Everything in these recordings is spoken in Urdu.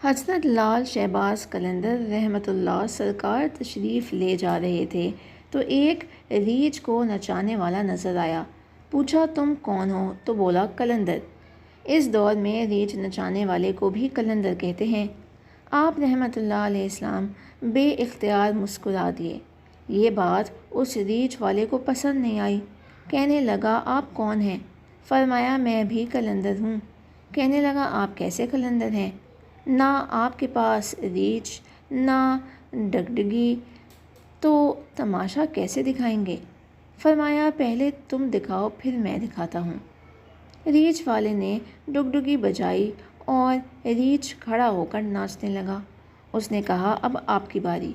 حضرت لال شہباز قلندر رحمۃ اللہ سرکار تشریف لے جا رہے تھے تو ایک ریچھ کو نچانے والا نظر آیا۔ پوچھا تم کون ہو؟ تو بولا قلندر۔ اس دور میں ریچھ نچانے والے کو بھی قلندر کہتے ہیں۔ آپ رحمۃ اللہ علیہ السلام بے اختیار مسکرا دیے۔ یہ بات اس ریچھ والے کو پسند نہیں آئی۔ کہنے لگا آپ کون ہیں؟ فرمایا میں بھی قلندر ہوں۔ کہنے لگا آپ کیسے قلندر ہیں؟ نہ آپ کے پاس ریچھ نہ ڈگڈگی، تو تماشا کیسے دکھائیں گے؟ فرمایا پہلے تم دکھاؤ پھر میں دکھاتا ہوں۔ ریچھ والے نے ڈگڈگی بجائی اور ریچھ کھڑا ہو کر ناچنے لگا۔ اس نے کہا اب آپ کی باری۔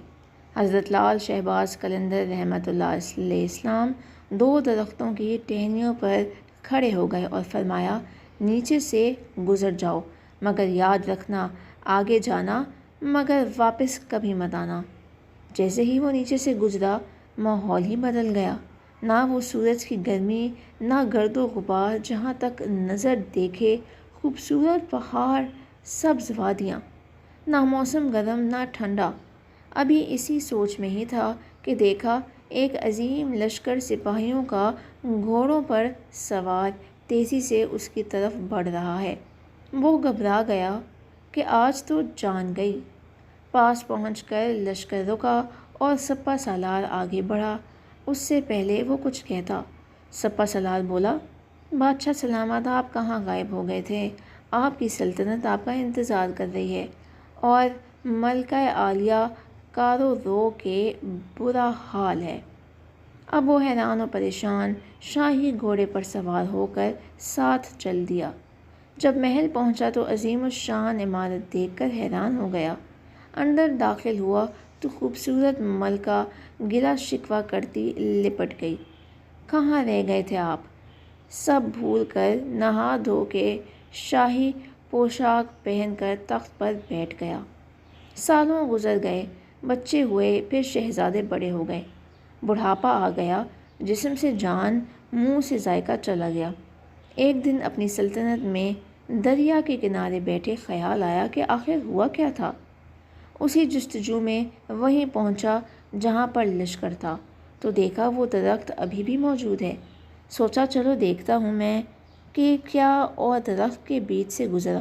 حضرت لال شہباز قلندر رحمۃ اللہ علیہ السلام دو درختوں کی ٹہنیوں پر کھڑے ہو گئے اور فرمایا نیچے سے گزر جاؤ، مگر یاد رکھنا آگے جانا مگر واپس کبھی مت آنا۔ جیسے ہی وہ نیچے سے گزرا ماحول ہی بدل گیا۔ نہ وہ سورج کی گرمی، نہ گرد و غبار، جہاں تک نظر دیکھے خوبصورت پہاڑ، سبز وادیاں، نہ موسم گرم نہ ٹھنڈا۔ ابھی اسی سوچ میں ہی تھا کہ دیکھا ایک عظیم لشکر سپاہیوں کا گھوڑوں پر سوار تیزی سے اس کی طرف بڑھ رہا ہے۔ وہ گھبرا گیا کہ آج تو جان گئی۔ پاس پہنچ کر لشکر رکا اور سپہ سالار آگے بڑھا۔ اس سے پہلے وہ کچھ کہتا، سپہ سالار بولا بادشاہ سلامت، آپ کہاں غائب ہو گئے تھے؟ آپ کی سلطنت آپ کا انتظار کر رہی ہے اور ملکہ عالیہ کارو رو کے برا حال ہے۔ اب وہ حیران و پریشان شاہی گھوڑے پر سوار ہو کر ساتھ چل دیا۔ جب محل پہنچا تو عظیم الشان عمارت دیکھ کر حیران ہو گیا۔ اندر داخل ہوا تو خوبصورت ملکہ گلہ شکوہ کرتی لپٹ گئی۔ کہاں رہ گئے تھے آپ؟ سب بھول کر نہا دھو کے شاہی پوشاک پہن کر تخت پر بیٹھ گیا۔ سالوں گزر گئے، بچے ہوئے، پھر شہزادے بڑے ہو گئے، بڑھاپا آ گیا، جسم سے جان، منہ سے ذائقہ چلا گیا۔ ایک دن اپنی سلطنت میں دریا کے کنارے بیٹھے خیال آیا کہ آخر ہوا کیا تھا۔ اسی جستجو میں وہیں پہنچا جہاں پر لشکر تھا تو دیکھا وہ درخت ابھی بھی موجود ہے۔ سوچا چلو دیکھتا ہوں میں کہ کیا، اور درخت کے بیچ سے گزرا۔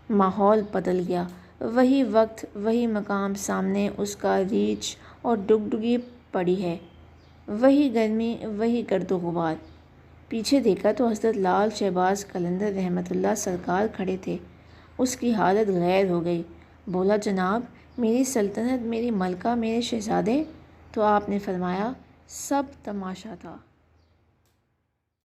ماحول بدل گیا۔ وہی وقت، وہی مقام، سامنے اس کا ریچھ اور ڈگڈگی پڑی ہے، وہی گرمی، وہی گرد و غبار۔ پیچھے دیکھا تو حضرت لال شہباز قلندر رحمۃ اللہ سرکار کھڑے تھے۔ اس کی حالت غیر ہو گئی۔ بولا جناب میری سلطنت، میری ملکہ، میرے شہزادے؟ تو آپ نے فرمایا سب تماشا تھا۔